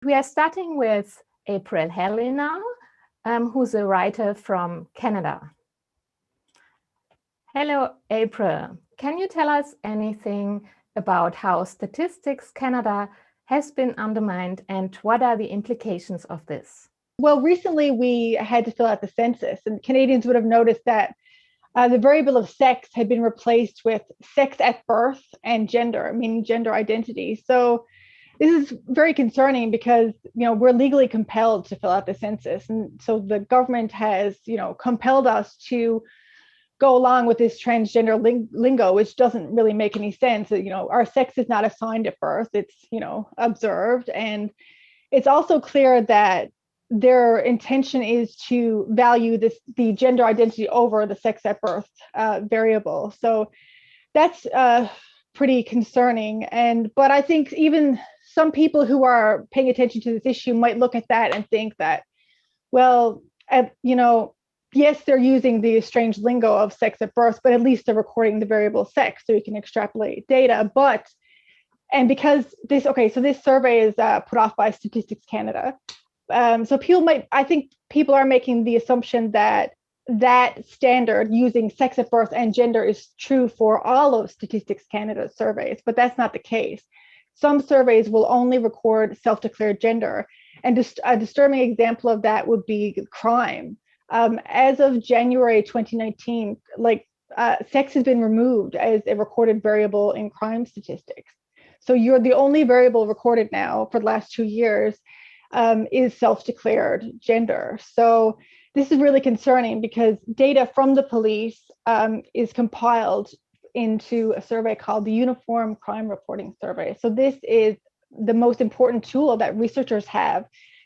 we are starting with April Halley now, who's a writer from Canada. Hello, April. Can you tell us anything about how Statistics Canada has been undermined and what are the implications of this? Well, recently we had to fill out the census, and Canadians would have noticed that the variable of sex had been replaced with sex at birth and gender, meaning gender identity. So this is very concerning because, we're legally compelled to fill out the census. And so the government has, compelled us to go along with this transgender lingo, which doesn't really make any sense. Our sex is not assigned at birth, it's, observed. And it's also clear that their intention is to value the gender identity over the sex at birth variable. So that's pretty concerning. But I think even some people who are paying attention to this issue might look at that and think that, well, yes, they're using the strange lingo of sex at birth, but at least they're recording the variable sex so you can extrapolate data. And because this survey is put off by Statistics Canada. So I think people are making the assumption that standard using sex at birth and gender is true for all of Statistics Canada's surveys, but that's not the case. Some surveys will only record self-declared gender. And just a disturbing example of that would be crime. As of January 2019, sex has been removed as a recorded variable in crime statistics. So you're the only variable recorded now for the last 2 years is self-declared gender. So this is really concerning because data from the police is compiled into a survey called the Uniform Crime Reporting Survey. So this is the most important tool that researchers have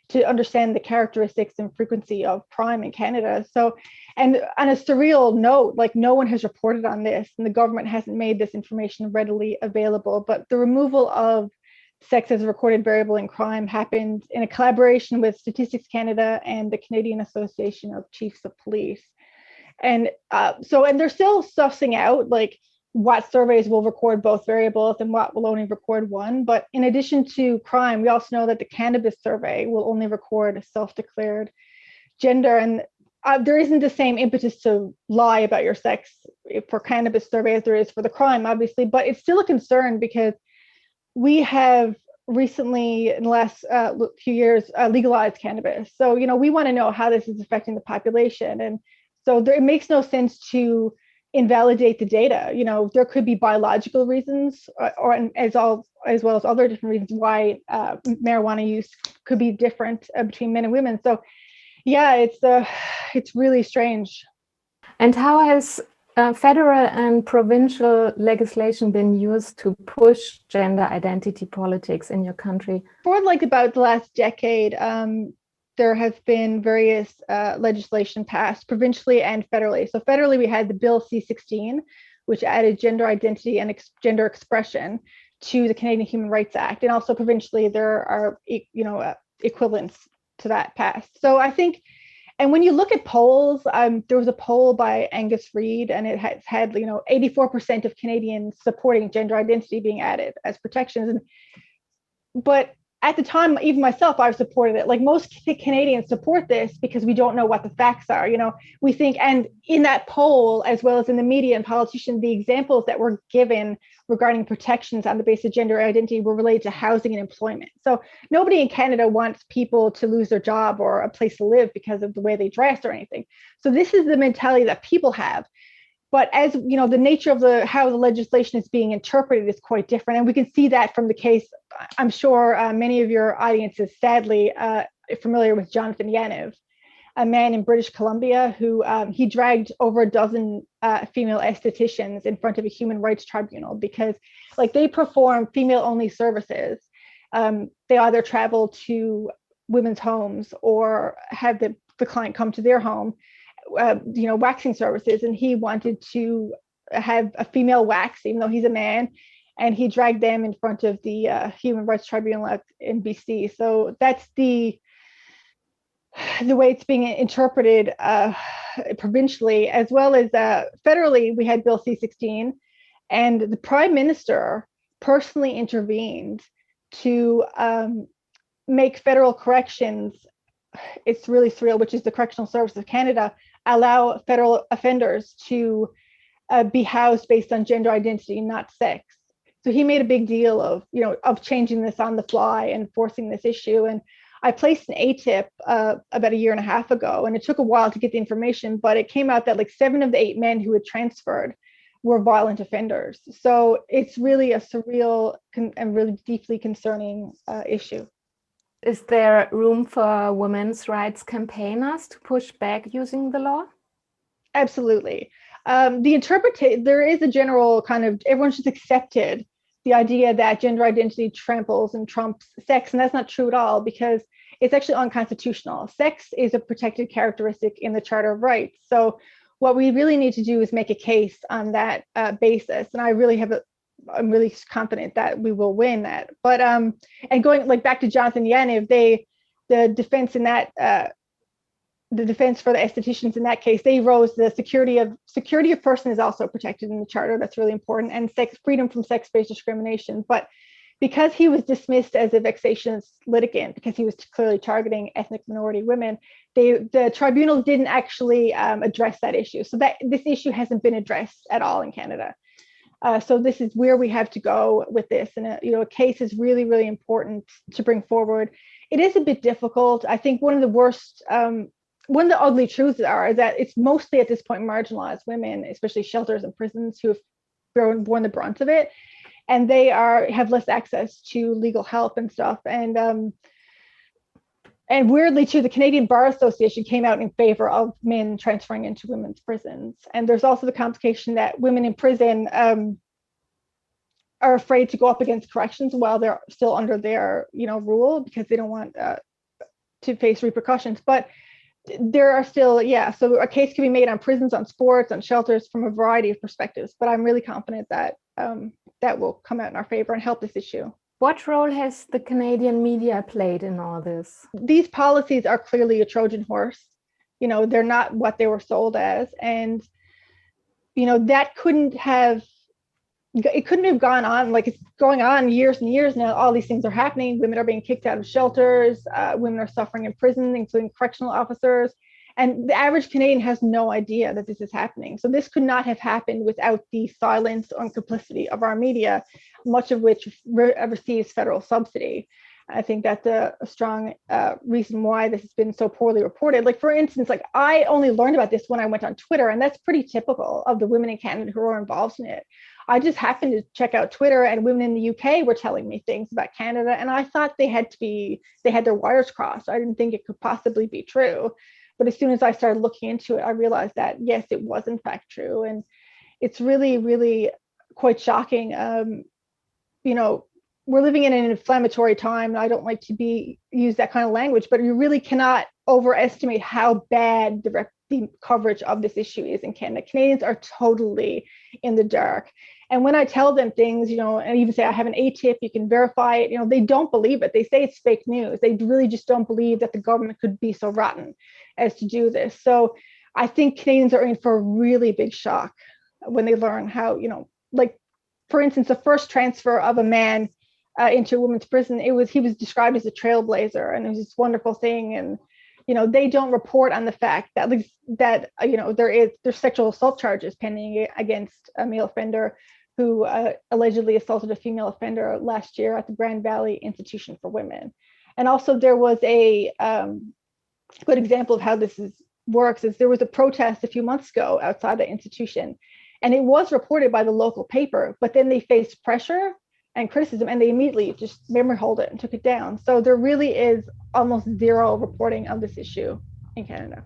to understand the characteristics and frequency of crime in Canada. So, and on a surreal note, no one has reported on this and the government hasn't made this information readily available, but the removal of sex as a recorded variable in crime happened in a collaboration with Statistics Canada and the Canadian Association of Chiefs of Police. And they're still sussing out what surveys will record both variables and what will only record one. But in addition to crime, we also know that the cannabis survey will only record self-declared gender. And there isn't the same impetus to lie about your sex for cannabis survey as there is for the crime, obviously, but it's still a concern because we have recently, in the last few years, legalized cannabis. So, we want to know how this is affecting the population. And so it makes no sense to invalidate the data. There could be biological reasons as well as other different reasons why marijuana use could be different between men and women. So yeah, it's really strange. And how has federal and provincial legislation been used to push gender identity politics in your country? For about the last decade, there have been various legislation passed provincially and federally. So federally, we had the Bill C-16, which added gender identity and gender expression to the Canadian Human Rights Act. And also provincially, there are equivalents to that passed. So I think, and when you look at polls, there was a poll by Angus Reid, and it has had 84% of Canadians supporting gender identity being added as protections. But at the time, even myself, I've supported it. Most Canadians support this because we don't know what the facts are. We think, and in that poll, as well as in the media and politicians, the examples that were given regarding protections on the basis of gender identity were related to housing and employment. So nobody in Canada wants people to lose their job or a place to live because of the way they dress or anything. So this is the mentality that people have. But as the nature of how the legislation is being interpreted is quite different. And we can see that from the case. I'm sure many of your audience is sadly familiar with Jonathan Yaniv, a man in British Columbia who he dragged over a dozen female estheticians in front of a human rights tribunal because they perform female-only services. They either travel to women's homes or have the client come to their home, waxing services, and he wanted to have a female wax, even though he's a man, and he dragged them in front of the Human Rights Tribunal in BC. So that's the way it's being interpreted provincially, as well as federally. We had Bill C-16, and the Prime Minister personally intervened to make federal corrections, it's really surreal, which is the Correctional Service of Canada, allow federal offenders to be housed based on gender identity, not sex. So he made a big deal of, of changing this on the fly and forcing this issue. And I placed an ATIP about a year and a half ago, and it took a while to get the information, but it came out that like 7 of the 8 men who had transferred were violent offenders. So it's really a surreal and really deeply concerning issue. Is there room for women's rights campaigners to push back using the law? Absolutely. There is a general kind of, everyone's just accepted the idea that gender identity tramples and trumps sex, and that's not true at all, because it's actually unconstitutional. Sex is a protected characteristic in the Charter of Rights. So what we really need to do is make a case on that basis, and I'm really confident that we will win that. But and going like back to Jonathan Yaniv, the defense in that the defense for the estheticians in that case, they rose the security of person is also protected in the Charter. That's really important, and freedom from sex-based discrimination. But because he was dismissed as a vexatious litigant, because he was clearly targeting ethnic minority women, the tribunal didn't actually address that issue. So that this issue hasn't been addressed at all in Canada. So this is where we have to go with this, and a case is really, really important to bring forward. It is a bit difficult. I think one of the ugly truths is that it's mostly at this point marginalized women, especially shelters and prisons, who have borne the brunt of it, and they have less access to legal help and stuff. And weirdly too, the Canadian Bar Association came out in favor of men transferring into women's prisons. And there's also the complication that women in prison are afraid to go up against corrections while they're still under their rule, because they don't want to face repercussions. But there are still, so a case can be made on prisons, on sports, on shelters, from a variety of perspectives. But I'm really confident that that will come out in our favor and help this issue. What role has the Canadian media played in all this? These policies are clearly a Trojan horse. They're not what they were sold as. And, that couldn't have gone on like it's going on years and years now. All these things are happening. Women are being kicked out of shelters. Women are suffering in prison, including correctional officers. And the average Canadian has no idea that this is happening. So this could not have happened without the silence or complicity of our media, much of which receives federal subsidy. I think that's a strong reason why this has been so poorly reported. Like, for instance, like I only learned about this when I went on Twitter, and that's pretty typical of the women in Canada who are involved in it. I just happened to check out Twitter, and women in the UK were telling me things about Canada, and I thought they had their wires crossed. I didn't think it could possibly be true. But as soon as I started looking into it, I realized that, yes, it was in fact true. And it's really, really quite shocking. We're living in an inflammatory time. I don't like to use that kind of language, but you really cannot overestimate how bad the coverage of this issue is in Canada. Canadians are totally in the dark. And when I tell them things, and even say I have an ATIP, you can verify it, they don't believe it. They say it's fake news. They really just don't believe that the government could be so rotten as to do this. So I think Canadians are in for a really big shock when they learn how, like, for instance, the first transfer of a man into a women's prison, he was described as a trailblazer, and it was this wonderful thing. And they don't report on the fact that there's sexual assault charges pending against a male offender who allegedly assaulted a female offender last year at the Grand Valley Institution for Women. And also there was a good example of how this works is there was a protest a few months ago outside the institution, and it was reported by the local paper, but then they faced pressure and criticism, and they immediately just memory hold it and took it down. So there really is almost zero reporting of this issue in Canada.